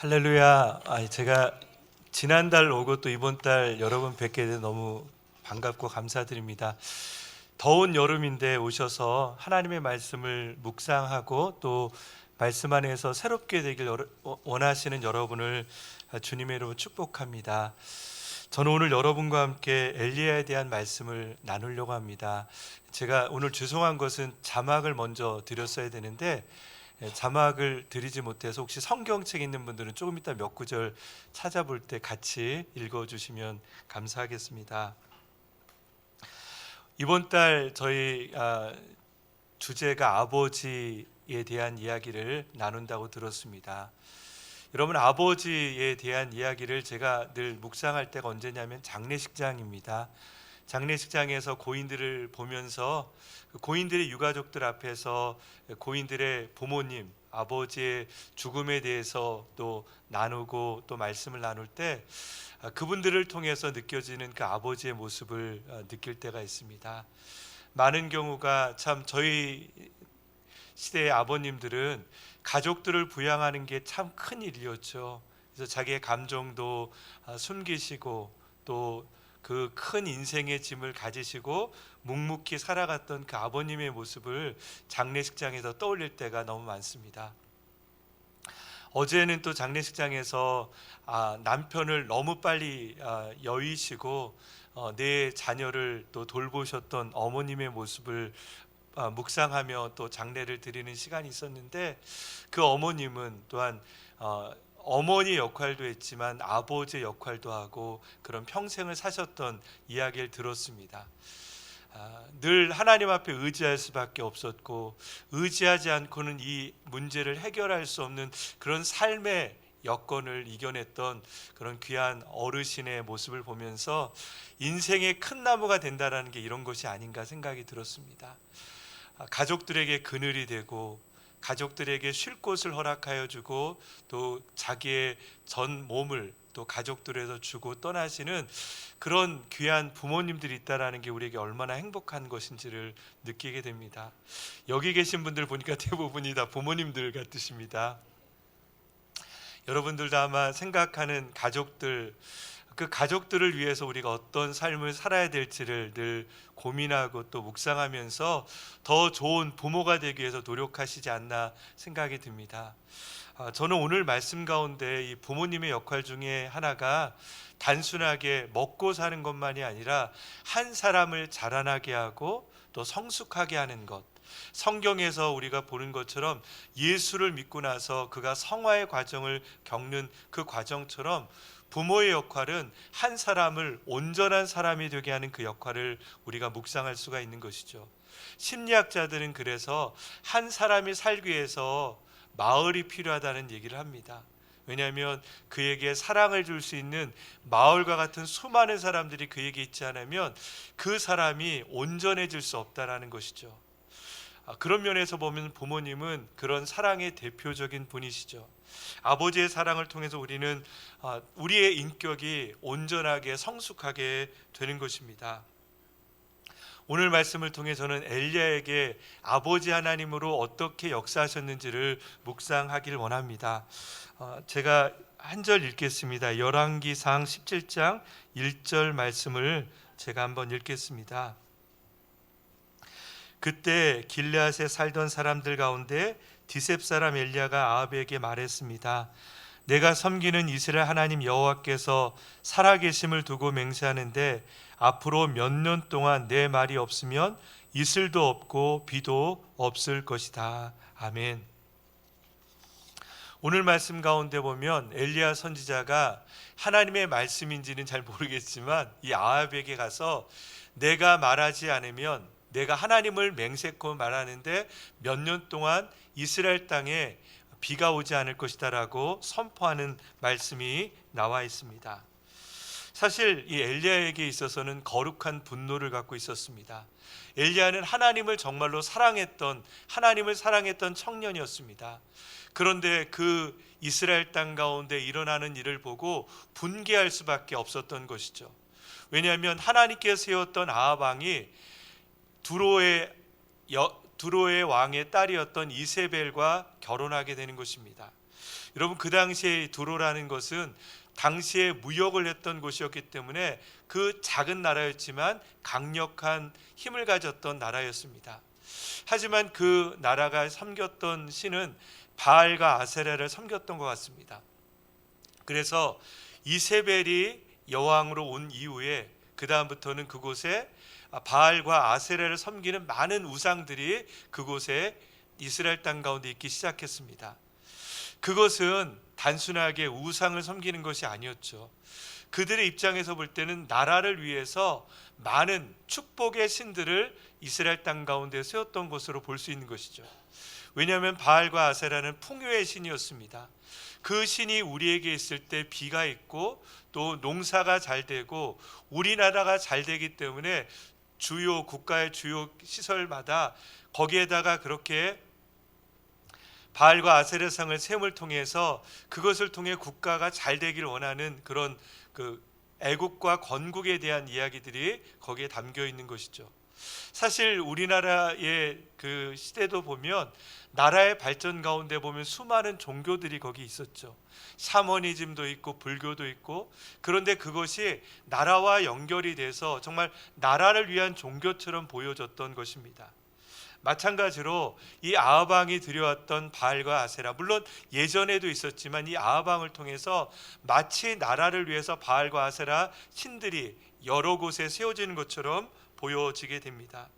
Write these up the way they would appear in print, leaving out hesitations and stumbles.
할렐루야. 제가 지난달 오고 또 이번 달 여러분 뵙게 돼 너무 반갑고 감사드립니다. 더운 여름인데 오셔서 하나님의 말씀을 묵상하고 또 말씀 안에서 새롭게 되길 원하시는 여러분을 주님의 이름으로 축복합니다. 저는 오늘 여러분과 함께 엘리야에 대한 말씀을 나누려고 합니다. 제가 오늘 죄송한 것은 자막을 먼저 드렸어야 되는데 자막을 드리지 못해서 혹시 성경책 있는 분들은 조금 이따 몇 구절 찾아볼 때 같이 읽어주시면 감사하겠습니다. 이번 달 저희 주제가 아버지에 대한 이야기를 나눈다고 들었습니다. 여러분, 아버지에 대한 이야기를 제가 늘 묵상할 때가 언제냐면 장례식장입니다. 장례식장에서 고인들을 보면서 고인들의 유가족들 앞에서 고인들의 부모님, 아버지의 죽음에 대해서 또 나누고 또 말씀을 나눌 때 그분들을 통해서 느껴지는 그 아버지의 모습을 느낄 때가 있습니다. 많은 경우가 참 저희 시대의 아버님들은 가족들을 부양하는 게 참 큰 일이었죠. 그래서 자기의 감정도 숨기시고 또 그 큰 인생의 짐을 가지시고 묵묵히 살아갔던 그 아버님의 모습을 장례식장에서 떠올릴 때가 너무 많습니다. 어제는 또 장례식장에서 남편을 너무 빨리 여의시고 내 자녀를 또 돌보셨던 어머님의 모습을 묵상하며 또 장례를 드리는 시간이 있었는데, 그 어머님은 또한 어머니 역할도 했지만 아버지의 역할도 하고 그런 평생을 사셨던 이야기를 들었습니다. 늘 하나님 앞에 의지할 수밖에 없었고 의지하지 않고는 이 문제를 해결할 수 없는 그런 삶의 여건을 이겨냈던 그런 귀한 어르신의 모습을 보면서 인생의 큰 나무가 된다라는 게 이런 것이 아닌가 생각이 들었습니다. 가족들에게 그늘이 되고 가족들에게 쉴 곳을 허락하여 주고 또 자기의 전 몸을 또 가족들에서 주고 떠나시는 그런 귀한 부모님들이 있다라는 게 우리에게 얼마나 행복한 것인지를 느끼게 됩니다. 여기 계신 분들 보니까 대부분이 다 부모님들 같으십니다. 여러분들도 아마 생각하는 가족들, 그 가족들을 위해서 우리가 어떤 삶을 살아야 될지를 늘 고민하고 또 묵상하면서 더 좋은 부모가 되기 위해서 노력하시지 않나 생각이 듭니다. 저는 오늘 말씀 가운데 이 부모님의 역할 중에 하나가 단순하게 먹고 사는 것만이 아니라 한 사람을 자라나게 하고 또 성숙하게 하는 것. 성경에서 우리가 보는 것처럼 예수를 믿고 나서 그가 성화의 과정을 겪는 그 과정처럼 부모의 역할은 한 사람을 온전한 사람이 되게 하는 그 역할을 우리가 묵상할 수가 있는 것이죠. 심리학자들은 그래서 한 사람이 살기 위해서 마을이 필요하다는 얘기를 합니다. 왜냐하면 그에게 사랑을 줄 수 있는 마을과 같은 수많은 사람들이 그에게 있지 않으면 그 사람이 온전해질 수 없다라는 것이죠. 그런 면에서 보면 부모님은 그런 사랑의 대표적인 분이시죠. 아버지의 사랑을 통해서 우리는 우리의 인격이 온전하게 성숙하게 되는 것입니다. 오늘 말씀을 통해 저는 엘리야에게 아버지 하나님으로 어떻게 역사하셨는지를 묵상하기를 원합니다. 제가 한 절 읽겠습니다. 열왕기상 17장 1절 말씀을 제가 한번 읽겠습니다. 그때 길르앗에 살던 사람들 가운데 디셉 사람 엘리야가 아합에게 말했습니다. 내가 섬기는 이스라엘 하나님 여호와께서 살아계심을 두고 맹세하는데 앞으로 몇 년 동안 내 말이 없으면 이슬도 없고 비도 없을 것이다. 아멘. 오늘 말씀 가운데 보면 엘리야 선지자가 하나님의 말씀인지는 잘 모르겠지만 이 아합에게 가서 내가 말하지 않으면, 내가 하나님을 맹세코 말하는데 몇 년 동안 이스라엘 땅에 비가 오지 않을 것이다 라고 선포하는 말씀이 나와 있습니다. 사실 이 엘리야에게 있어서는 거룩한 분노를 갖고 있었습니다. 엘리야는 하나님을 정말로 사랑했던, 하나님을 사랑했던 청년이었습니다. 그런데 그 이스라엘 땅 가운데 일어나는 일을 보고 분개할 수밖에 없었던 것이죠. 왜냐하면 하나님께 세웠던 아합 왕이 두로의 왕의 딸이었던 이세벨과 결혼하게 되는 것입니다. 여러분, 그 당시에 두로라는 것은 당시에 무역을 했던 곳이었기 때문에 그 작은 나라였지만 강력한 힘을 가졌던 나라였습니다. 하지만 그 나라가 섬겼던 신은 바알과 아세라를 섬겼던 것 같습니다. 그래서 이세벨이 여왕으로 온 이후에 그 다음부터는 그곳에 바알과 아세라를 섬기는 많은 우상들이 그곳에 이스라엘 땅 가운데 있기 시작했습니다. 그것은 단순하게 우상을 섬기는 것이 아니었죠. 그들의 입장에서 볼 때는 나라를 위해서 많은 축복의 신들을 이스라엘 땅 가운데 세웠던 것으로 볼 수 있는 것이죠. 왜냐하면 바알과 아세라는 풍요의 신이었습니다. 그 신이 우리에게 있을 때 비가 있고 또 농사가 잘 되고 우리나라가 잘 되기 때문에 주요 국가의 주요 시설마다 거기에다가 그렇게 바알과 아세라 상을 셈을 통해서 그것을 통해 국가가 잘 되기를 원하는 그런 애국과 건국에 대한 이야기들이 거기에 담겨 있는 것이죠. 사실 우리나라의 그 시대도 보면 나라의 발전 가운데 보면 수많은 종교들이 거기 있었죠. 샤머니즘도 있고 불교도 있고, 그런데 그것이 나라와 연결이 돼서 정말 나라를 위한 종교처럼 보여졌던 것입니다. 마찬가지로 이 아하방이 드려왔던 바알과 아세라, 물론 예전에도 있었지만 이 아하방을 통해서 마치 나라를 위해서 바알과 아세라 신들이 여러 곳에 세워지는 것처럼 보여지게 됩니다.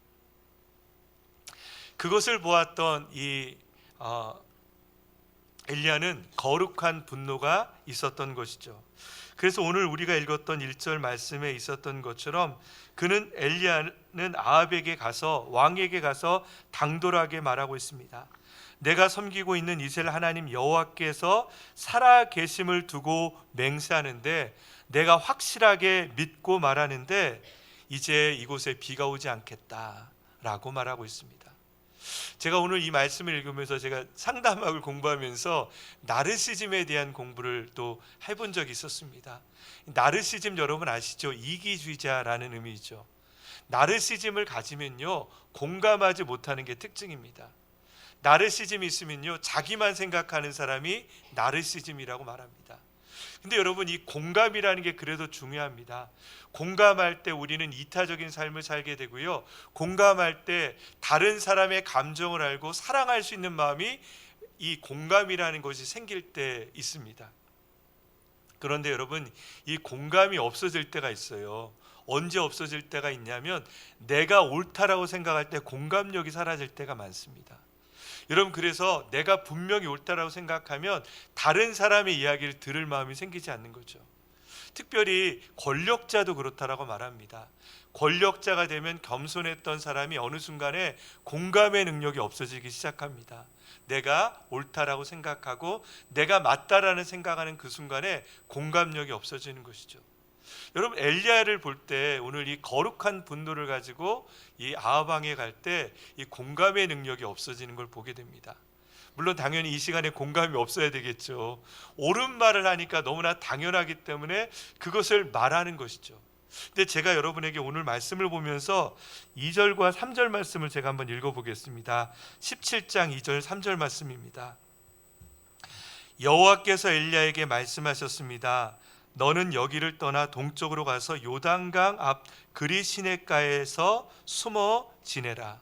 그것을 보았던 이 엘리야는 거룩한 분노가 있었던 것이죠. 그래서 오늘 우리가 읽었던 1절 말씀에 있었던 것처럼 엘리야는 아합에게 가서, 왕에게 가서 당돌하게 말하고 있습니다. 내가 섬기고 있는 이스라엘 하나님 여호와께서 살아 계심을 두고 맹세하는데, 내가 확실하게 믿고 말하는데 이제 이곳에 비가 오지 않겠다라고 말하고 있습니다. 제가 오늘 이 말씀을 읽으면서 제가 상담학을 공부하면서 나르시즘에 대한 공부를 또 해본 적이 있었습니다. 나르시즘 여러분 아시죠? 이기주의자라는 의미죠. 나르시즘을 가지면요, 공감하지 못하는 게 특징입니다. 나르시즘이 있으면요, 자기만 생각하는 사람이 나르시즘이라고 말합니다. 근데 여러분, 이 공감이라는 게 그래도 중요합니다. 공감할 때 우리는 이타적인 삶을 살게 되고요, 공감할 때 다른 사람의 감정을 알고 사랑할 수 있는 마음이, 이 공감이라는 것이 생길 때 있습니다. 그런데 여러분, 이 공감이 없어질 때가 있어요. 언제 없어질 때가 있냐면 내가 옳다라고 생각할 때 공감력이 사라질 때가 많습니다. 여러분, 그래서 내가 분명히 옳다라고 생각하면 다른 사람의 이야기를 들을 마음이 생기지 않는 거죠. 특별히 권력자도 그렇다라고 말합니다. 권력자가 되면 겸손했던 사람이 어느 순간에 공감의 능력이 없어지기 시작합니다. 내가 옳다라고 생각하고 내가 맞다라는 생각하는 그 순간에 공감력이 없어지는 것이죠. 여러분, 엘리야를 볼 때 오늘 이 거룩한 분노를 가지고 이 아하방에 갈 때 이 공감의 능력이 없어지는 걸 보게 됩니다. 물론 당연히 이 시간에 공감이 없어야 되겠죠. 옳은 말을 하니까 너무나 당연하기 때문에 그것을 말하는 것이죠. 근데 제가 여러분에게 오늘 말씀을 보면서 2절과 3절 말씀을 제가 한번 읽어보겠습니다. 17장 2절 3절 말씀입니다. 여호와께서 엘리야에게 말씀하셨습니다. 너는 여기를 떠나 동쪽으로 가서 요단강 앞 그리 시냇가에서 숨어 지내라.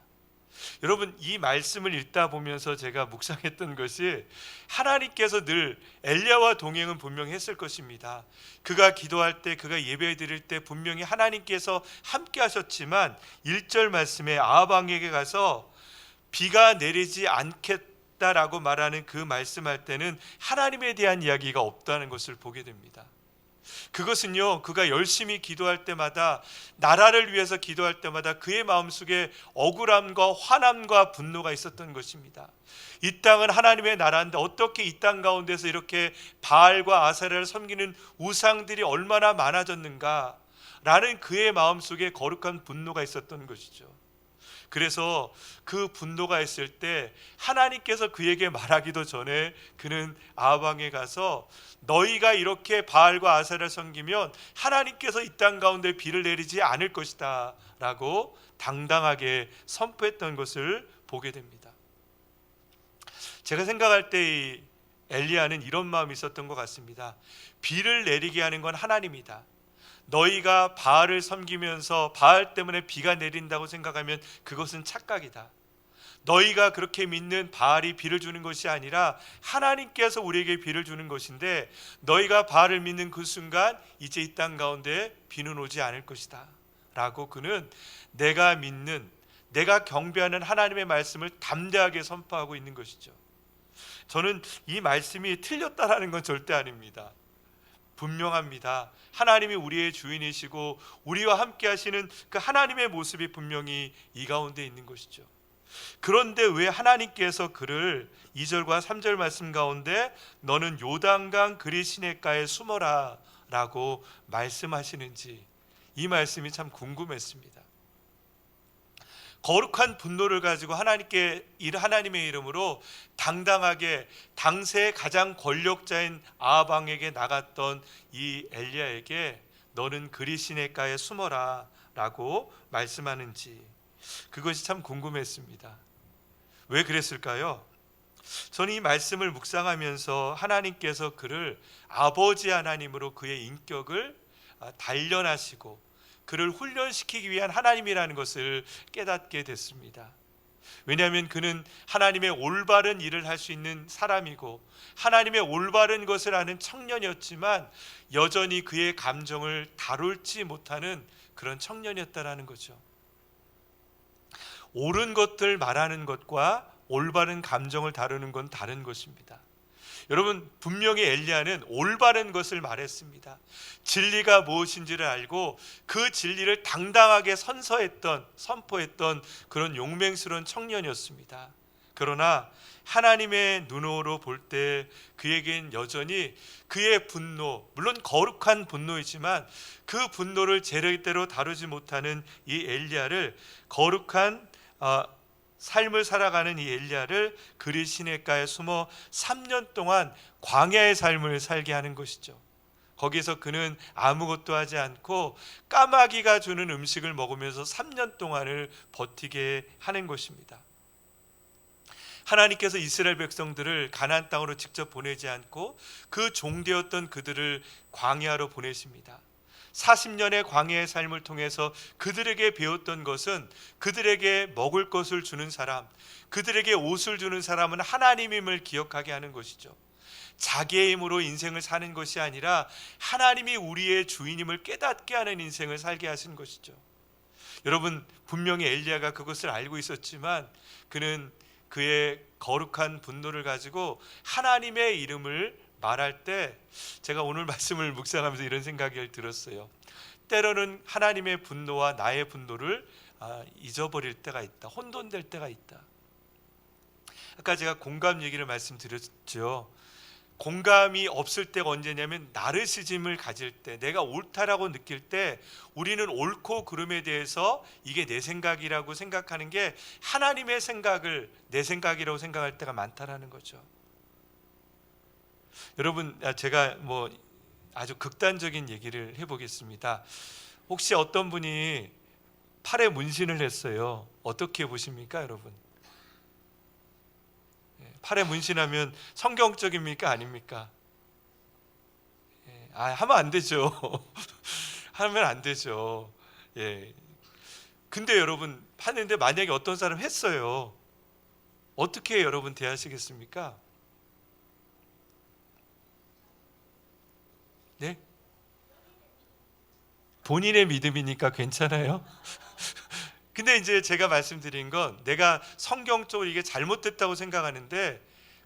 여러분, 이 말씀을 읽다 보면서 제가 묵상했던 것이, 하나님께서 늘 엘리야와 동행은 분명히 했을 것입니다. 그가 기도할 때, 그가 예배 드릴 때 분명히 하나님께서 함께 하셨지만 1절 말씀에 아하방에게 가서 비가 내리지 않겠다라고 말하는 그 말씀할 때는 하나님에 대한 이야기가 없다는 것을 보게 됩니다. 그것은요, 그가 열심히 기도할 때마다, 나라를 위해서 기도할 때마다 그의 마음속에 억울함과 화남과 분노가 있었던 것입니다. 이 땅은 하나님의 나라인데 어떻게 이 땅 가운데서 이렇게 바알과 아세라를 섬기는 우상들이 얼마나 많아졌는가 라는 그의 마음속에 거룩한 분노가 있었던 것이죠. 그래서 그 분노가 있을 때 하나님께서 그에게 말하기도 전에 그는 아하방에 가서 너희가 이렇게 바알과 아세라를 섬기면 하나님께서 이 땅 가운데 비를 내리지 않을 것이다 라고 당당하게 선포했던 것을 보게 됩니다. 제가 생각할 때 이 엘리야는 이런 마음이 있었던 것 같습니다. 비를 내리게 하는 건 하나님이다. 너희가 바알을 섬기면서 바알 때문에 비가 내린다고 생각하면 그것은 착각이다. 너희가 그렇게 믿는 바알이 비를 주는 것이 아니라 하나님께서 우리에게 비를 주는 것인데, 너희가 바알을 믿는 그 순간 이제 이 땅 가운데 비는 오지 않을 것이다 라고 그는 내가 믿는, 내가 경배하는 하나님의 말씀을 담대하게 선포하고 있는 것이죠. 저는 이 말씀이 틀렸다라는 건 절대 아닙니다. 분명합니다. 하나님이 우리의 주인이시고 우리와 함께 하시는 그 하나님의 모습이 분명히 이 가운데 있는 것이죠. 그런데 왜 하나님께서 그를 2절과 3절 말씀 가운데 너는 요단강 그리 시냇가에 숨어라 라고 말씀하시는지, 이 말씀이 참 궁금했습니다. 거룩한 분노를 가지고 하나님의 이름으로 당당하게 당시의 가장 권력자인 아합왕에게 나갔던 이 엘리야에게 너는 그리 시냇가에 숨어라 라고 말씀하는지, 그것이 참 궁금했습니다. 왜 그랬을까요? 저는 이 말씀을 묵상하면서 하나님께서 그를 아버지 하나님으로 그의 인격을 단련하시고 그를 훈련시키기 위한 하나님이라는 것을 깨닫게 됐습니다. 왜냐하면 그는 하나님의 올바른 일을 할 수 있는 사람이고 하나님의 올바른 것을 아는 청년이었지만 여전히 그의 감정을 다룰지 못하는 그런 청년이었다라는 거죠. 옳은 것들 말하는 것과 올바른 감정을 다루는 건 다른 것입니다. 여러분, 분명히 엘리야는 올바른 것을 말했습니다. 진리가 무엇인지를 알고 그 진리를 당당하게 선포했던 그런 용맹스러운 청년이었습니다. 그러나 하나님의 눈으로 볼 때 그에겐 여전히 그의 분노, 물론 거룩한 분노이지만 그 분노를 제대로 다루지 못하는 이 엘리야를, 거룩한 삶을 살아가는 이 엘리야를 그리 시냇가에 숨어 3년 동안 광야의 삶을 살게 하는 것이죠. 거기서 그는 아무것도 하지 않고 까마귀가 주는 음식을 먹으면서 3년 동안을 버티게 하는 것입니다. 하나님께서 이스라엘 백성들을 가나안 땅으로 직접 보내지 않고 그 종되었던 그들을 광야로 보내십니다. 40년의 광야의 삶을 통해서 그들에게 배웠던 것은 그들에게 먹을 것을 주는 사람, 그들에게 옷을 주는 사람은 하나님임을 기억하게 하는 것이죠. 자기의 힘으로 인생을 사는 것이 아니라 하나님이 우리의 주인임을 깨닫게 하는 인생을 살게 하신 것이죠. 여러분, 분명히 엘리야가 그것을 알고 있었지만 그는 그의 거룩한 분노를 가지고 하나님의 이름을 말할 때, 제가 오늘 말씀을 묵상하면서 이런 생각이 들었어요. 때로는 하나님의 분노와 나의 분노를 잊어버릴 때가 있다. 혼돈될 때가 있다. 아까 제가 공감 얘기를 말씀드렸죠. 공감이 없을 때가 언제냐면 나르시즘을 가질 때, 내가 옳다라고 느낄 때 우리는 옳고 그름에 대해서 이게 내 생각이라고 생각하는 게 하나님의 생각을 내 생각이라고 생각할 때가 많다라는 거죠. 여러분, 제가 아주 극단적인 얘기를 해보겠습니다. 혹시 어떤 분이 팔에 문신을 했어요. 어떻게 보십니까, 여러분? 팔에 문신하면 성경적입니까, 아닙니까? 하면 안 되죠. 하면 안 되죠. 예. 근데 여러분, 하는데 만약에 어떤 사람 했어요. 어떻게 여러분 대하시겠습니까? 네? 본인의 믿음이니까 괜찮아요? 근데 이제 제가 말씀드린 건 내가 성경적으로 이게 잘못됐다고 생각하는데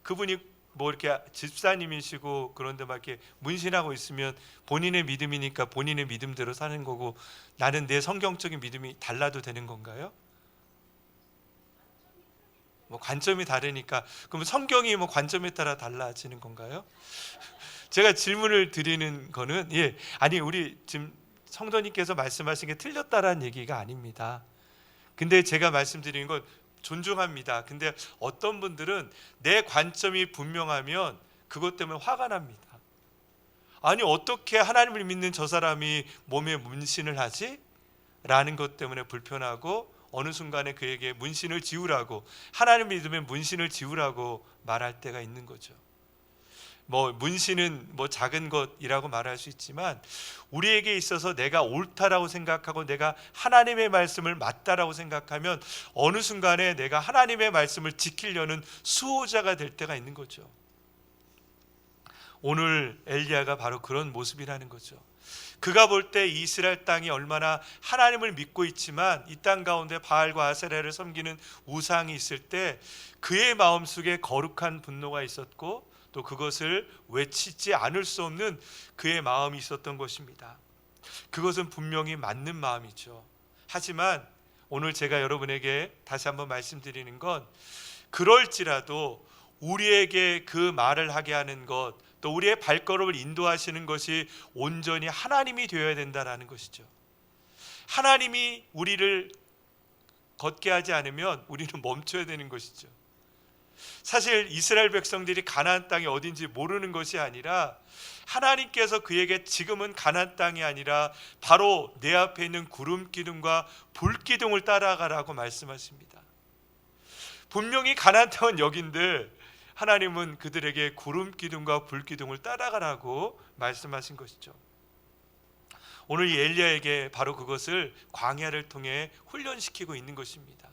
그분이 이렇게 집사님이시고 그런데 막 이렇게 문신하고 있으면 본인의 믿음이니까 본인의 믿음대로 사는 거고 나는 내 성경적인 믿음이 달라도 되는 건가요? 관점이 다르니까 그럼 성경이 관점에 따라 달라지는 건가요? 제가 질문을 드리는 거는 아니 우리 지금 성도님께서 말씀하신 게 틀렸다라는 얘기가 아닙니다. 근데 제가 말씀드리는 건 존중합니다. 근데 어떤 분들은 내 관점이 분명하면 그것 때문에 화가 납니다. 아니 어떻게 하나님을 믿는 저 사람이 몸에 문신을 하지? 라는 것 때문에 불편하고 어느 순간에 그에게 문신을 지우라고, 하나님 믿으면 문신을 지우라고 말할 때가 있는 거죠. 뭐 문신은 뭐 작은 것이라고 말할 수 있지만 우리에게 있어서 내가 옳다라고 생각하고 내가 하나님의 말씀을 맞다라고 생각하면 어느 순간에 내가 하나님의 말씀을 지키려는 수호자가 될 때가 있는 거죠. 오늘 엘리야가 바로 그런 모습이라는 거죠. 그가 볼 때 이스라엘 땅이 얼마나 하나님을 믿고 있지만 이 땅 가운데 바알과 아세라를 섬기는 우상이 있을 때 그의 마음속에 거룩한 분노가 있었고 또 그것을 외치지 않을 수 없는 그의 마음이 있었던 것입니다. 그것은 분명히 맞는 마음이죠. 하지만 오늘 제가 여러분에게 다시 한번 말씀드리는 건 그럴지라도 우리에게 그 말을 하게 하는 것, 또 우리의 발걸음을 인도하시는 것이 온전히 하나님이 되어야 된다라는 것이죠. 하나님이 우리를 걷게 하지 않으면 우리는 멈춰야 되는 것이죠. 사실 이스라엘 백성들이 가나안 땅이 어딘지 모르는 것이 아니라 하나님께서 그에게 지금은 가나안 땅이 아니라 바로 내 앞에 있는 구름 기둥과 불 기둥을 따라가라고 말씀하십니다. 분명히 가나안 땅은 여긴데 하나님은 그들에게 구름 기둥과 불 기둥을 따라가라고 말씀하신 것이죠. 오늘 이 엘리야에게 바로 그것을 광야를 통해 훈련시키고 있는 것입니다.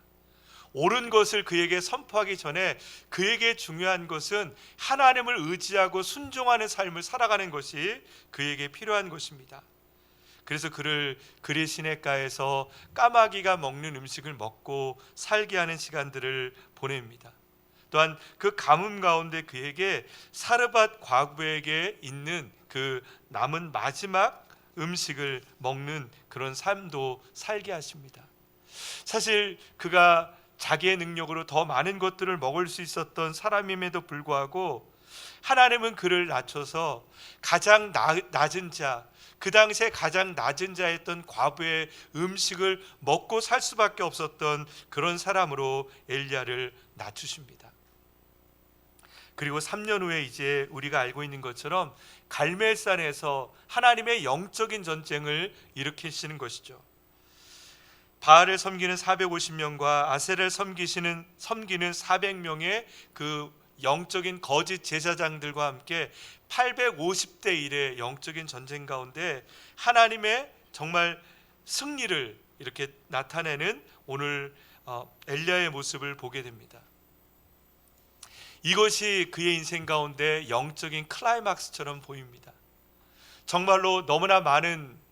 옳은 것을 그에게 선포하기 전에 그에게 중요한 것은 하나님을 의지하고 순종하는 삶을 살아가는 것이 그에게 필요한 것입니다. 그래서 그를 그리 시냇가에서 까마귀가 먹는 음식을 먹고 살게 하는 시간들을 보냅니다. 또한 그 가뭄 가운데 그에게 사르밧 과부에게 있는 그 남은 마지막 음식을 먹는 그런 삶도 살게 하십니다. 사실 그가 자기의 능력으로 더 많은 것들을 먹을 수 있었던 사람임에도 불구하고 하나님은 그를 낮춰서 가장 낮은 자, 그 당시에 가장 낮은 자였던 과부의 음식을 먹고 살 수밖에 없었던 그런 사람으로 엘리야를 낮추십니다. 그리고 3년 후에 이제 우리가 알고 있는 것처럼 갈멜산에서 하나님의 영적인 전쟁을 일으키시는 것이죠. 바알을 섬기는 450명과 아세라를 섬기는 400명의 그 영적인 거짓 제사장들과 함께 850대 1의 영적인 전쟁 가운데 하나님의 정말 승리를 이렇게 나타내는 오늘 엘리야의 모습을 보게 됩니다. 이것이 그의 인생 가운데 영적인 클라이막스처럼 보입니다. 정말로 너무나 많은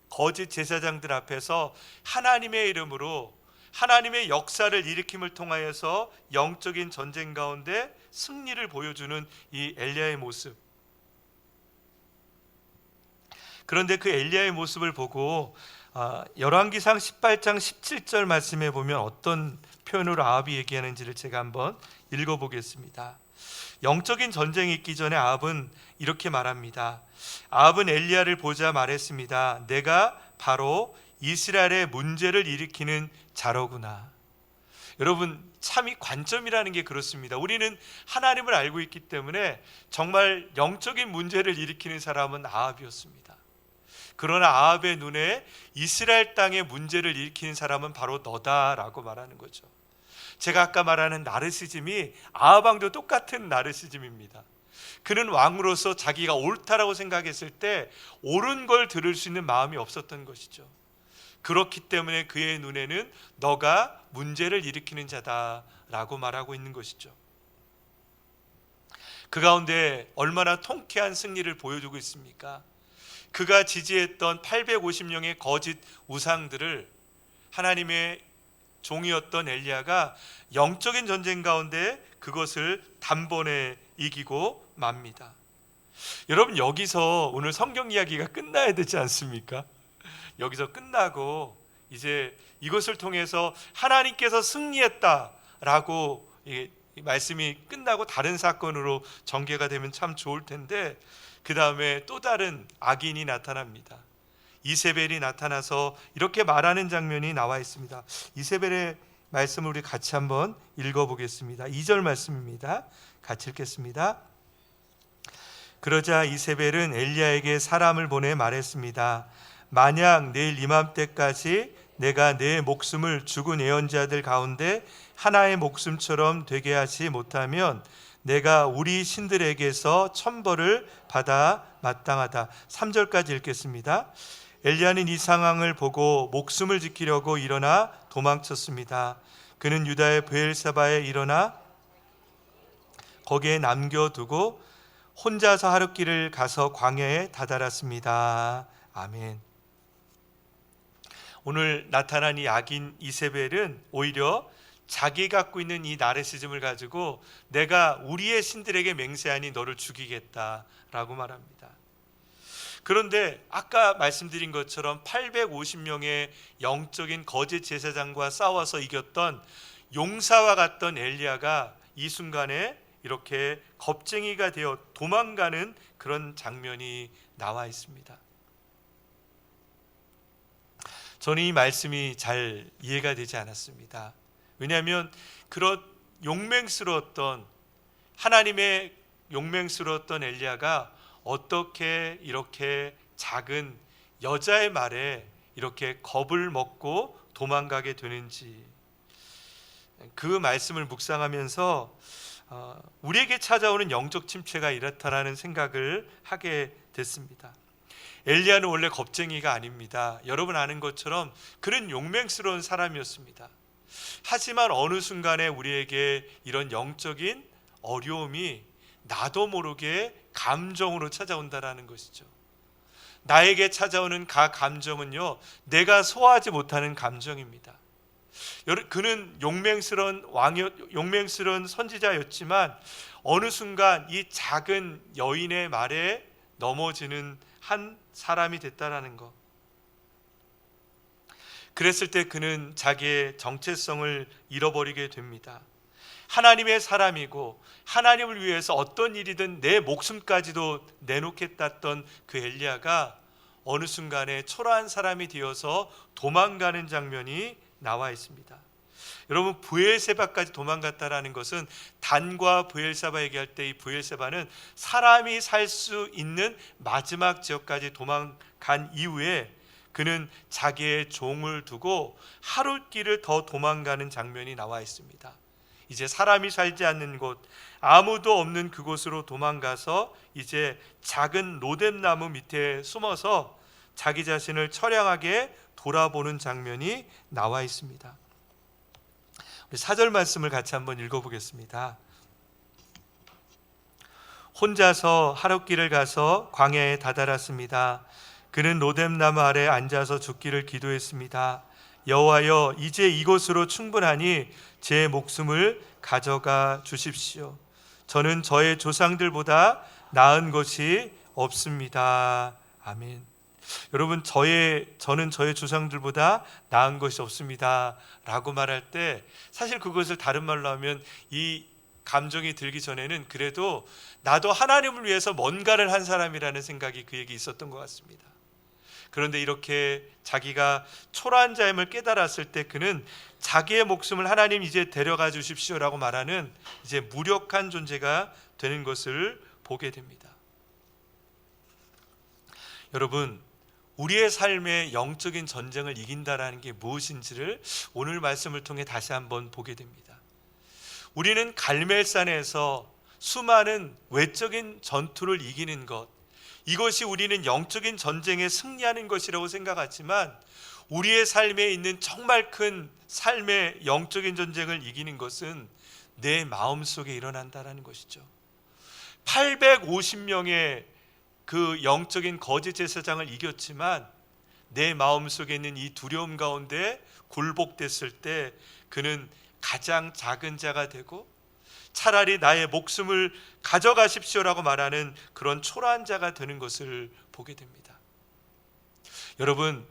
거짓 제사장들 앞에서 하나님의 이름으로 하나님의 역사를 일으킴을 통하여서 영적인 전쟁 가운데 승리를 보여주는 이 엘리야의 모습. 그런데 그 엘리야의 모습을 보고 열왕기상 18장 17절 말씀에 보면 어떤 표현으로 아합이 얘기하는지를 제가 한번 읽어보겠습니다. 영적인 전쟁이 있기 전에 아합은 이렇게 말합니다. 아합은 엘리야를 보자 말했습니다. 내가 바로 이스라엘의 문제를 일으키는 자로구나. 여러분, 참 이 관점이라는 게 그렇습니다. 우리는 하나님을 알고 있기 때문에 정말 영적인 문제를 일으키는 사람은 아합이었습니다. 그러나 아합의 눈에 이스라엘 땅의 문제를 일으키는 사람은 바로 너다라고 말하는 거죠. 제가 아까 말하는 나르시즘이 아합 왕도 똑같은 나르시즘입니다. 그는 왕으로서 자기가 옳다라고 생각했을 때 옳은 걸 들을 수 있는 마음이 없었던 것이죠. 그렇기 때문에 그의 눈에는 너가 문제를 일으키는 자다라고 말하고 있는 것이죠. 그 가운데 얼마나 통쾌한 승리를 보여주고 있습니까? 그가 지지했던 850명의 거짓 우상들을 하나님의 종이었던 엘리야가 영적인 전쟁 가운데 그것을 단번에 이기고 맙니다. 여러분, 여기서 오늘 성경 이야기가 끝나야 되지 않습니까? 여기서 끝나고 이제 이것을 통해서 하나님께서 승리했다라고 이 말씀이 끝나고 다른 사건으로 전개가 되면 참 좋을 텐데 그 다음에 또 다른 악인이 나타납니다. 이세벨이 나타나서 이렇게 말하는 장면이 나와 있습니다. 이세벨의 말씀을 우리 같이 한번 읽어보겠습니다. 2절 말씀입니다. 같이 읽겠습니다. 그러자 이세벨은 엘리야에게 사람을 보내 말했습니다. 만약 내일 이맘때까지 내가 내 목숨을 죽은 예언자들 가운데 하나의 목숨처럼 되게 하지 못하면 내가 우리 신들에게서 천벌을 받아 마땅하다. 3절까지 읽겠습니다. 엘리야는 이 상황을 보고 목숨을 지키려고 일어나 도망쳤습니다. 그는 유다의 브엘사바에 일어나 거기에 남겨두고 혼자서 하룻길을 가서 광야에 다다랐습니다. 아멘. 오늘 나타난 이 악인 이세벨은 오히려 자기 갖고 있는 이 나르시즘을 가지고 내가 우리의 신들에게 맹세하니 너를 죽이겠다라고 말합니다. 그런데 아까 말씀드린 것처럼 850명의 영적인 거짓 제사장과 싸워서 이겼던 용사와 같던 엘리야가 이 순간에 이렇게 겁쟁이가 되어 도망가는 그런 장면이 나와 있습니다. 저는 이 말씀이 잘 이해가 되지 않았습니다. 왜냐하면 그런 용맹스러웠던 하나님의 용맹스러웠던 엘리야가 어떻게 이렇게 작은 여자의 말에 이렇게 겁을 먹고 도망가게 되는지, 그 말씀을 묵상하면서 우리에게 찾아오는 영적 침체가 이렇다라는 생각을 하게 됐습니다. 엘리야는 원래 겁쟁이가 아닙니다. 여러분 아는 것처럼 그는 용맹스러운 사람이었습니다. 하지만 어느 순간에 우리에게 이런 영적인 어려움이 나도 모르게 감정으로 찾아온다라는 것이죠. 나에게 찾아오는 감정은요, 내가 소화하지 못하는 감정입니다. 그는 용맹스러운 선지자였지만 어느 순간 이 작은 여인의 말에 넘어지는 한 사람이 됐다라는 것. 그랬을 때 그는 자기의 정체성을 잃어버리게 됩니다. 하나님의 사람이고 하나님을 위해서 어떤 일이든 내 목숨까지도 내놓겠다던 그 엘리야가 어느 순간에 초라한 사람이 되어서 도망가는 장면이 나와 있습니다. 여러분, 브엘세바까지 도망갔다라는 것은 단과 브엘세바 얘기할 때 이 브엘세바는 사람이 살 수 있는 마지막 지역까지 도망간 이후에 그는 자기의 종을 두고 하룻길을 더 도망가는 장면이 나와 있습니다. 이제 사람이 살지 않는 곳, 아무도 없는 그곳으로 도망가서 이제 작은 로뎀나무 밑에 숨어서 자기 자신을 처량하게 돌아보는 장면이 나와 있습니다. 우리 4절 말씀을 같이 한번 읽어보겠습니다. 혼자서 하룻길을 가서 광야에 다다랐습니다. 그는 로뎀나무 아래 앉아서 죽기를 기도했습니다. 여호와여, 이제 이곳으로 충분하니 제 목숨을 가져가 주십시오. 저는 저의 조상들보다 나은 것이 없습니다. 아멘. 여러분, 저는 저의 조상들보다 나은 것이 없습니다 라고 말할 때 사실 그것을 다른 말로 하면 이 감정이 들기 전에는 그래도 나도 하나님을 위해서 뭔가를 한 사람이라는 생각이 그에게 있었던 것 같습니다. 그런데 이렇게 자기가 초라한 자임을 깨달았을 때 그는 자기의 목숨을 하나님 이제 데려가 주십시오라고 말하는 이제 무력한 존재가 되는 것을 보게 됩니다. 여러분, 우리의 삶의 영적인 전쟁을 이긴다라는 게 무엇인지를 오늘 말씀을 통해 다시 한번 보게 됩니다. 우리는 갈멜산에서 수많은 외적인 전투를 이기는 것, 이것이 우리는 영적인 전쟁에 승리하는 것이라고 생각하지만 우리의 삶에 있는 정말 큰 삶의 영적인 전쟁을 이기는 것은 내 마음속에 일어난다는 것이죠. 850명의 그 영적인 거짓 제사장을 이겼지만 내 마음속에 있는 이 두려움 가운데 굴복됐을 때 그는 가장 작은 자가 되고 차라리 나의 목숨을 가져가십시오라고 말하는 그런 초라한 자가 되는 것을 보게 됩니다. 여러분,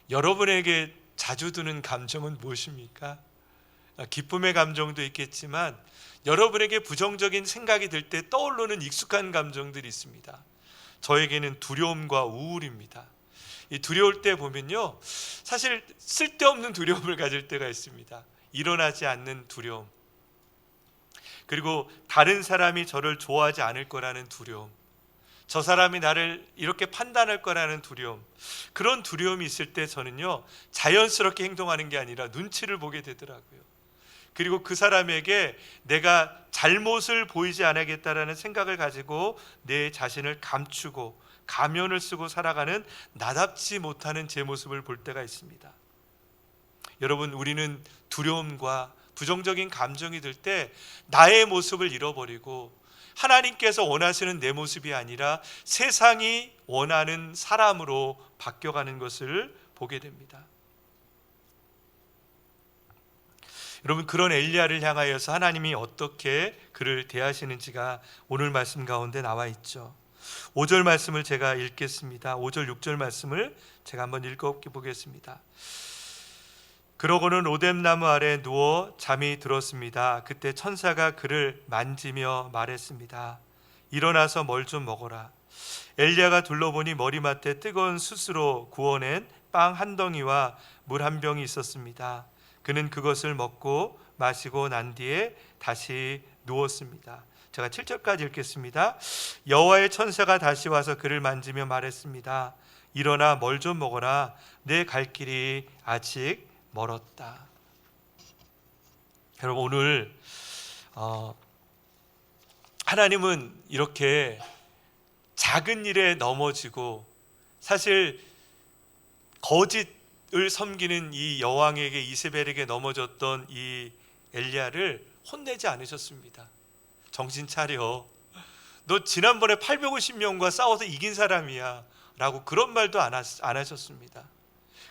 여러분에게 자주 드는 감정은 무엇입니까? 기쁨의 감정도 있겠지만 여러분에게 부정적인 생각이 들 때 떠오르는 익숙한 감정들이 있습니다. 저에게는 두려움과 우울입니다. 이 두려울 때 보면요, 사실 쓸데없는 두려움을 가질 때가 있습니다. 일어나지 않는 두려움, 그리고 다른 사람이 저를 좋아하지 않을 거라는 두려움, 저 사람이 나를 이렇게 판단할 거라는 두려움, 그런 두려움이 있을 때 저는요 자연스럽게 행동하는 게 아니라 눈치를 보게 되더라고요. 그리고 그 사람에게 내가 잘못을 보이지 않겠다라는 생각을 가지고 내 자신을 감추고 가면을 쓰고 살아가는 나답지 못하는 제 모습을 볼 때가 있습니다. 여러분, 우리는 두려움과 부정적인 감정이 들 때 나의 모습을 잃어버리고 하나님께서 원하시는 내 모습이 아니라 세상이 원하는 사람으로 바뀌어가는 것을 보게 됩니다. 여러분, 그런 엘리야를 향하여서 하나님이 어떻게 그를 대하시는지가 오늘 말씀 가운데 나와 있죠. 5절 말씀을 제가 읽겠습니다. 5절 6절 말씀을 제가 한번 읽어보겠습니다. 그러고는 오뎀나무 아래 누워 잠이 들었습니다. 그때 천사가 그를 만지며 말했습니다. 일어나서 뭘 좀 먹어라. 엘리야가 둘러보니 머리맡에 뜨거운 숯으로 구워낸 빵 한 덩이와 물 한 병이 있었습니다. 그는 그것을 먹고 마시고 난 뒤에 다시 누웠습니다. 제가 7절까지 읽겠습니다. 여호와의 천사가 다시 와서 그를 만지며 말했습니다. 일어나 뭘 좀 먹어라. 내 갈 길이 아직 멀었다. 여러분, 오늘 하나님은 이렇게 작은 일에 넘어지고 사실 거짓을 섬기는 이 여왕에게, 이세벨에게 넘어졌던 이 엘리야를 혼내지 않으셨습니다. 정신 차려. 너 지난번에 850명과 싸워서 이긴 사람이야 라고 그런 말도 안 하셨습니다.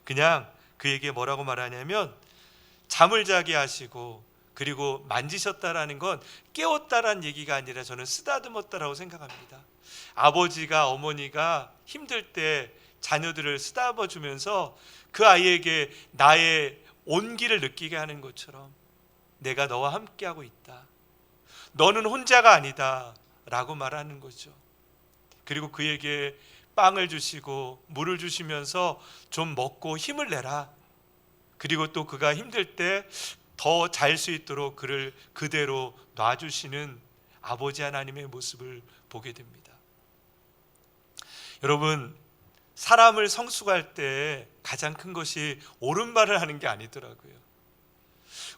그냥 그에게 뭐라고 말하냐면 잠을 자게 하시고, 그리고 만지셨다라는 건 깨웠다라는 얘기가 아니라 저는 쓰다듬었다라고 생각합니다. 아버지가, 어머니가 힘들 때 자녀들을 쓰다듬어 주면서 그 아이에게 나의 온기를 느끼게 하는 것처럼 내가 너와 함께하고 있다, 너는 혼자가 아니다 라고 말하는 거죠. 그리고 그에게 빵을 주시고 물을 주시면서 좀 먹고 힘을 내라. 그리고 또 그가 힘들 때 더 잘 수 있도록 그를 그대로 놔주시는 아버지 하나님의 모습을 보게 됩니다. 여러분, 사람을 성숙할 때 가장 큰 것이 옳은 말을 하는 게 아니더라고요.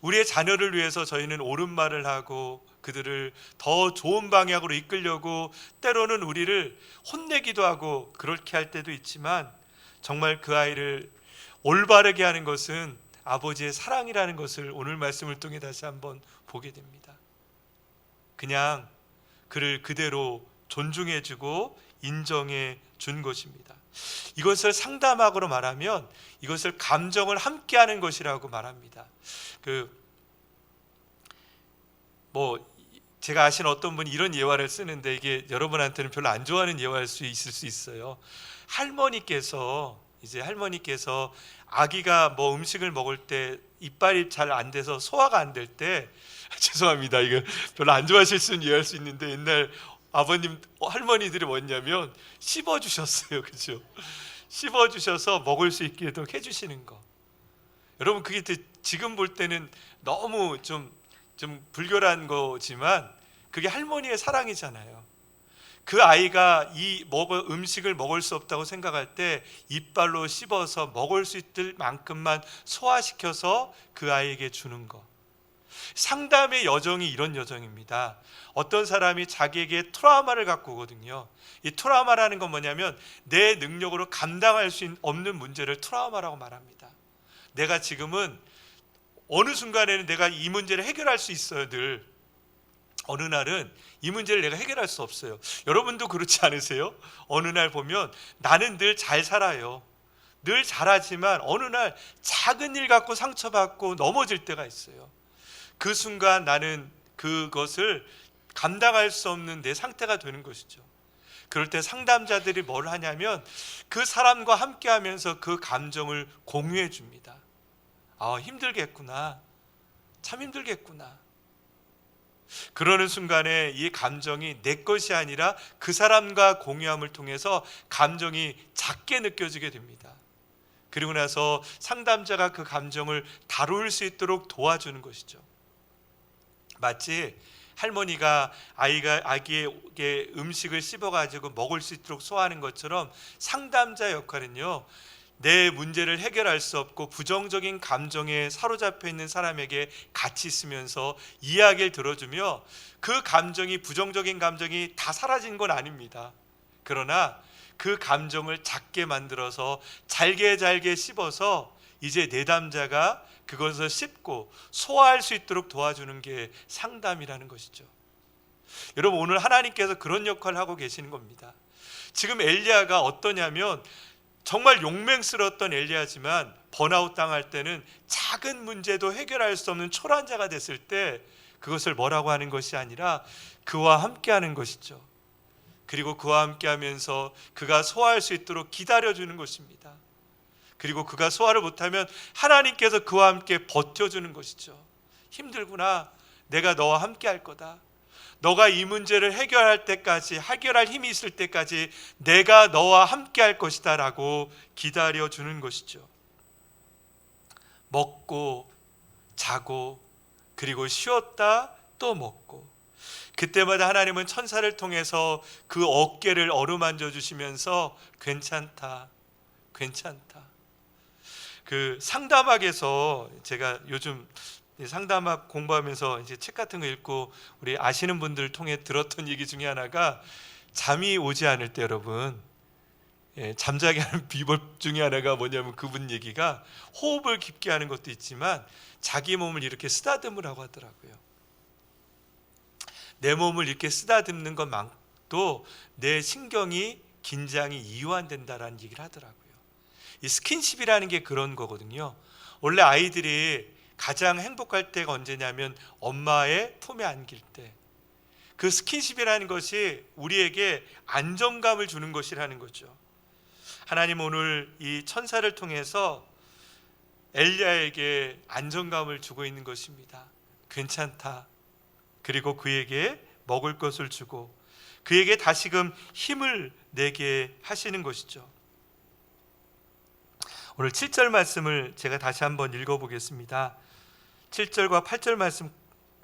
우리의 자녀를 위해서 저희는 옳은 말을 하고 그들을 더 좋은 방향으로 이끌려고 때로는 우리를 혼내기도 하고 그렇게 할 때도 있지만, 정말 그 아이를 올바르게 하는 것은 아버지의 사랑이라는 것을 오늘 말씀을 통해 다시 한번 보게 됩니다. 그냥 그를 그대로 존중해주고 인정해 준 것입니다. 이것을 상담학으로 말하면 이것을 감정을 함께하는 것이라고 말합니다. 제가 아시는 어떤 분이 이런 예화를 쓰는데, 이게 여러분한테는 별로 안 좋아하는 예화일 수 있을 수 있어요. 할머니께서 아기가 음식을 먹을 때 이빨이 잘 안 돼서 소화가 안 될 때 죄송합니다, 이거 별로 안 좋아하실 수는 이해할 수 있는데, 옛날 아버님, 할머니들이 뭐냐면 씹어 주셨어요. 그죠? 씹어 주셔서 먹을 수 있게도 해주시는 거. 여러분, 그게 지금 볼 때는 너무 좀 불결한 거지만 그게 할머니의 사랑이잖아요. 그 아이가 음식을 먹을 수 없다고 생각할 때 이빨로 씹어서 먹을 수 있을 만큼만 소화시켜서 그 아이에게 주는 거. 상담의 여정이 이런 여정입니다. 어떤 사람이 자기에게 트라우마를 갖고 오거든요. 이 트라우마라는 건 뭐냐면 내 능력으로 감당할 수 없는 문제를 트라우마라고 말합니다. 내가 지금은 어느 순간에는 내가 이 문제를 해결할 수 있어요. 늘 어느 날은 이 문제를 내가 해결할 수 없어요. 여러분도 그렇지 않으세요? 어느 날 보면 나는 늘 잘 살아요. 늘 잘하지만 어느 날 작은 일 갖고 상처받고 넘어질 때가 있어요. 그 순간 나는 그것을 감당할 수 없는 내 상태가 되는 것이죠. 그럴 때 상담자들이 뭘 하냐면 그 사람과 함께 하면서 그 감정을 공유해 줍니다. 힘들겠구나. 참 힘들겠구나. 그러는 순간에 이 감정이 내 것이 아니라 그 사람과 공유함을 통해서 감정이 작게 느껴지게 됩니다. 그리고 나서 상담자가 그 감정을 다룰 수 있도록 도와주는 것이죠. 마치 할머니가 아기에게 음식을 씹어가지고 먹을 수 있도록 소화하는 것처럼 상담자 역할은요, 내 문제를 해결할 수 없고 부정적인 감정에 사로잡혀 있는 사람에게 같이 있으면서 이야기를 들어주며 그 감정이, 부정적인 감정이 다 사라진 건 아닙니다. 그러나 그 감정을 작게 만들어서 잘게 씹어서 이제 내담자가 그것을 씹고 소화할 수 있도록 도와주는 게 상담이라는 것이죠. 여러분, 오늘 하나님께서 그런 역할을 하고 계시는 겁니다. 지금 엘리야가 어떠냐면 정말 용맹스러웠던 엘리야지만 번아웃 당할 때는 작은 문제도 해결할 수 없는 초란자가 됐을 때 그것을 뭐라고 하는 것이 아니라 그와 함께하는 것이죠. 그리고 그와 함께하면서 그가 소화할 수 있도록 기다려주는 것입니다. 그리고 그가 소화를 못하면 하나님께서 그와 함께 버텨주는 것이죠. 힘들구나, 내가 너와 함께할 거다. 너가 이 문제를 해결할 때까지, 해결할 힘이 있을 때까지 내가 너와 함께할 것이다 라고 기다려주는 것이죠. 먹고 자고 그리고 쉬었다 또 먹고, 그때마다 하나님은 천사를 통해서 그 어깨를 어루만져 주시면서 괜찮다, 괜찮다. 그 상담학에서 제가 요즘 상담학 공부하면서 이제 책 같은 거 읽고 우리 아시는 분들 통해 들었던 얘기 중에 하나가, 잠이 오지 않을 때 여러분, 잠자게 하는 비법 중에 하나가 뭐냐면 그분 얘기가 호흡을 깊게 하는 것도 있지만 자기 몸을 이렇게 쓰다듬으라고 하더라고요. 내 몸을 이렇게 쓰다듬는 것만도 내 신경이, 긴장이 이완된다라는 얘기를 하더라고요. 이 스킨십이라는 게 그런 거거든요. 원래 아이들이 가장 행복할 때가 언제냐면 엄마의 품에 안길 때. 그 스킨십이라는 것이 우리에게 안정감을 주는 것이라는 거죠. 하나님 오늘 이 천사를 통해서 엘리야에게 안정감을 주고 있는 것입니다. 괜찮다. 그리고 그에게 먹을 것을 주고 그에게 다시금 힘을 내게 하시는 것이죠. 오늘 7절 말씀을 제가 다시 한번 읽어보겠습니다. 7절과 8절 말씀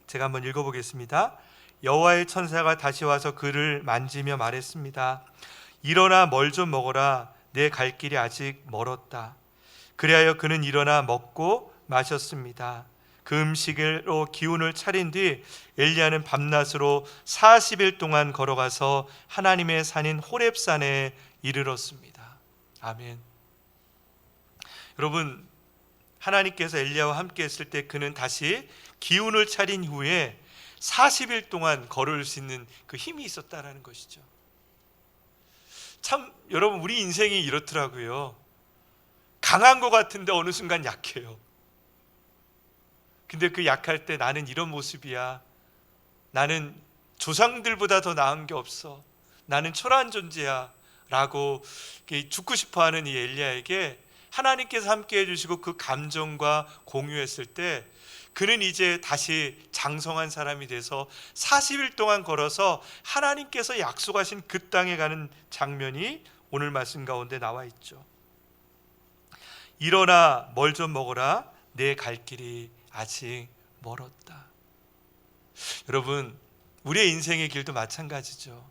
제가 한번 읽어보겠습니다. 여호와의 천사가 다시 와서 그를 만지며 말했습니다. 일어나 뭘 좀 먹어라. 내 갈 길이 아직 멀었다. 그리하여 그는 일어나 먹고 마셨습니다. 그 음식으로 기운을 차린 뒤 엘리야는 밤낮으로 40일 동안 걸어가서 하나님의 산인 호렙산에 이르렀습니다. 아멘. 여러분, 하나님께서 엘리야와 함께 했을 때 그는 다시 기운을 차린 후에 40일 동안 걸을 수 있는 그 힘이 있었다라는 것이죠. 참 여러분, 우리 인생이 이렇더라고요. 강한 것 같은데 어느 순간 약해요. 근데 그 약할 때 나는 이런 모습이야, 나는 조상들보다 더 나은 게 없어, 나는 초라한 존재야 라고 죽고 싶어하는 이 엘리야에게 하나님께서 함께 해주시고 그 감정과 공유했을 때 그는 이제 다시 장성한 사람이 돼서 40일 동안 걸어서 하나님께서 약속하신 그 땅에 가는 장면이 오늘 말씀 가운데 나와 있죠. 일어나 뭘 좀 먹어라. 내 갈 길이 아직 멀었다. 여러분, 우리의 인생의 길도 마찬가지죠.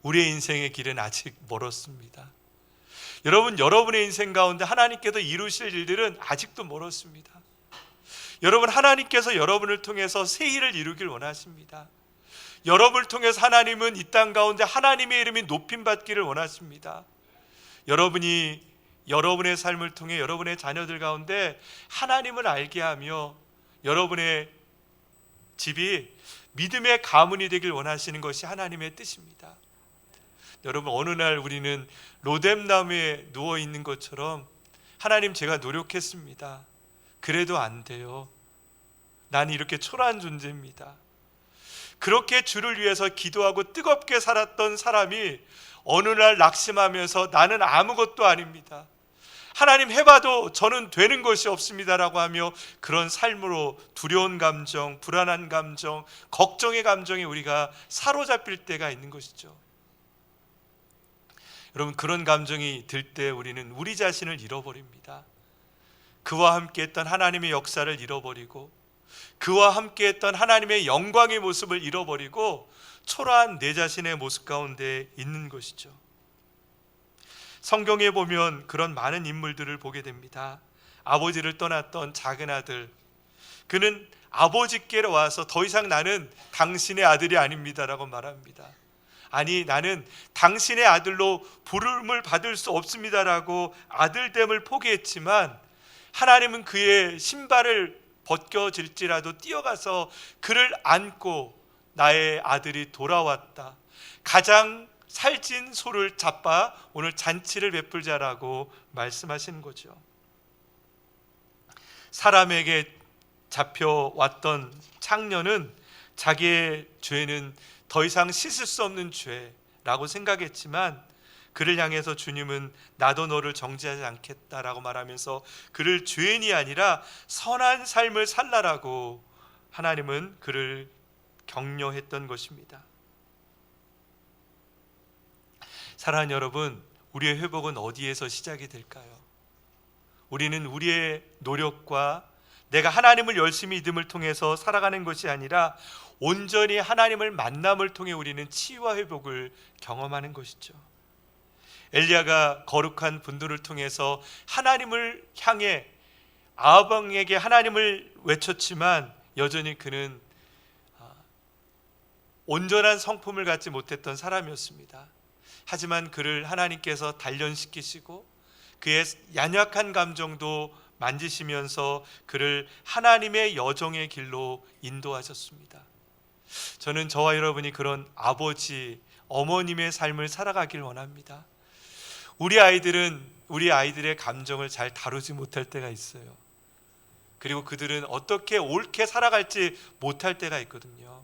우리의 인생의 길은 아직 멀었습니다. 여러분, 여러분의 인생 가운데 하나님께서 이루실 일들은 아직도 멀었습니다. 여러분, 하나님께서 여러분을 통해서 새 일을 이루길 원하십니다. 여러분을 통해서 하나님은 이 땅 가운데 하나님의 이름이 높임받기를 원하십니다. 여러분이 여러분의 삶을 통해 여러분의 자녀들 가운데 하나님을 알게 하며 여러분의 집이 믿음의 가문이 되길 원하시는 것이 하나님의 뜻입니다. 여러분, 어느 날 우리는 로뎀나무에 누워 있는 것처럼 하나님, 제가 노력했습니다. 그래도 안 돼요. 나는 이렇게 초라한 존재입니다. 그렇게 주를 위해서 기도하고 뜨겁게 살았던 사람이 어느 날 낙심하면서 나는 아무것도 아닙니다, 하나님 해봐도 저는 되는 것이 없습니다라고 하며 그런 삶으로 두려운 감정, 불안한 감정, 걱정의 감정에 우리가 사로잡힐 때가 있는 것이죠. 여러분, 그런 감정이 들 때 우리는 우리 자신을 잃어버립니다. 그와 함께 했던 하나님의 역사를 잃어버리고 그와 함께 했던 하나님의 영광의 모습을 잃어버리고 초라한 내 자신의 모습 가운데 있는 것이죠. 성경에 보면 그런 많은 인물들을 보게 됩니다. 아버지를 떠났던 작은 아들, 그는 아버지께로 와서 더 이상 나는 당신의 아들이 아닙니다라고 말합니다. 아니, 나는 당신의 아들로 부름을 받을 수 없습니다라고 아들됨을 포기했지만 하나님은 그의 신발을 벗겨질지라도 뛰어가서 그를 안고 나의 아들이 돌아왔다, 가장 살찐 소를 잡아 오늘 잔치를 베풀자라고 말씀하시는 거죠. 사람에게 잡혀왔던 창녀는 자기의 죄는 더 이상 씻을 수 없는 죄라고 생각했지만 그를 향해서 주님은 나도 너를 정죄하지 않겠다라고 말하면서 그를 죄인이 아니라 선한 삶을 살라라고 하나님은 그를 격려했던 것입니다. 사랑하는 여러분, 우리의 회복은 어디에서 시작이 될까요? 우리는 우리의 노력과 내가 하나님을 열심히 믿음을 통해서 살아가는 것이 아니라 온전히 하나님을 만남을 통해 우리는 치유와 회복을 경험하는 것이죠. 엘리야가 거룩한 분들을 통해서 하나님을 향해 아합왕에게 하나님을 외쳤지만 여전히 그는 온전한 성품을 갖지 못했던 사람이었습니다. 하지만 그를 하나님께서 단련시키시고 그의 연약한 감정도 만지시면서 그를 하나님의 여정의 길로 인도하셨습니다. 저는 저와 여러분이 그런 아버지, 어머님의 삶을 살아가길 원합니다. 우리 아이들의 감정을 잘 다루지 못할 때가 있어요. 그리고 그들은 어떻게 옳게 살아갈지 못할 때가 있거든요.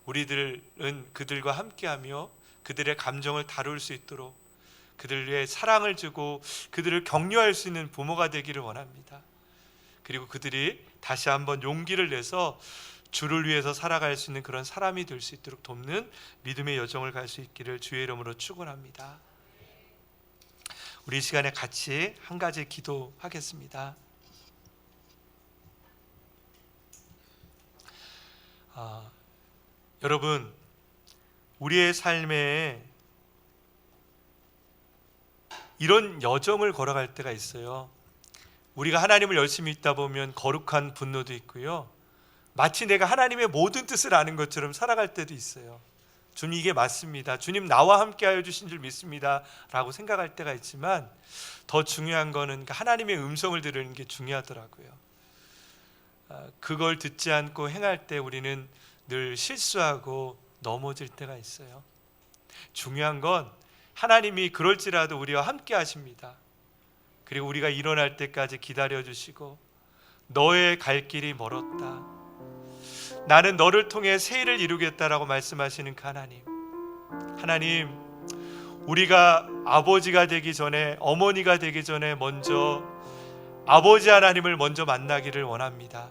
우리들은 그들과 함께하며 그들의 감정을 다룰 수 있도록 그들의 사랑을 주고 그들을 격려할 수 있는 부모가 되기를 원합니다. 그리고 그들이 다시 한번 용기를 내서 주를 위해서 살아갈 수 있는 그런 사람이 될 수 있도록 돕는 믿음의 여정을 갈 수 있기를 주의 이름으로 축원합니다. 우리 이 시간에 같이 한 가지 기도하겠습니다. 여러분, 우리의 삶에 이런 여정을 걸어갈 때가 있어요. 우리가 하나님을 열심히 믿다 보면 거룩한 분노도 있고요, 마치 내가 하나님의 모든 뜻을 아는 것처럼 살아갈 때도 있어요. 주님, 이게 맞습니다, 주님 나와 함께하여 주신 줄 믿습니다 라고 생각할 때가 있지만 더 중요한 거는 하나님의 음성을 들으는 게 중요하더라고요. 그걸 듣지 않고 행할 때 우리는 늘 실수하고 넘어질 때가 있어요. 중요한 건 하나님이 그럴지라도 우리와 함께 하십니다. 그리고 우리가 일어날 때까지 기다려주시고 너의 갈 길이 멀었다, 나는 너를 통해 새 일을 이루겠다라고 말씀하시는 그 하나님, 우리가 아버지가 되기 전에, 어머니가 되기 전에 먼저 아버지 하나님을 먼저 만나기를 원합니다.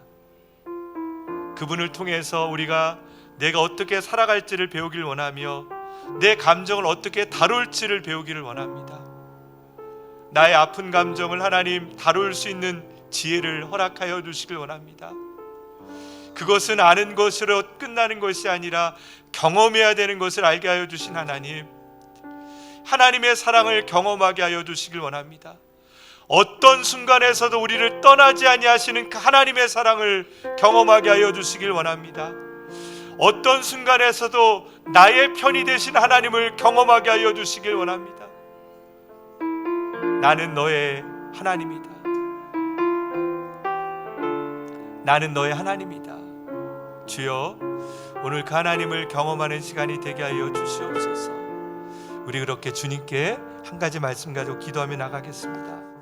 그분을 통해서 우리가 내가 어떻게 살아갈지를 배우길 원하며 내 감정을 어떻게 다룰지를 배우기를 원합니다. 나의 아픈 감정을 하나님 다룰 수 있는 지혜를 허락하여 주시길 원합니다. 그것은 아는 것으로 끝나는 것이 아니라 경험해야 되는 것을 알게 하여 주신 하나님, 하나님의 사랑을 경험하게 하여 주시길 원합니다. 어떤 순간에서도 우리를 떠나지 아니하시는 그 하나님의 사랑을 경험하게 하여 주시길 원합니다. 어떤 순간에서도 나의 편이 되신 하나님을 경험하게 하여 주시길 원합니다. 나는 너의 하나님이다, 나는 너의 하나님이다. 주여, 오늘 그 하나님을 경험하는 시간이 되게 하여 주시옵소서. 우리 그렇게 주님께 한 가지 말씀 가지고 기도하며 나가겠습니다.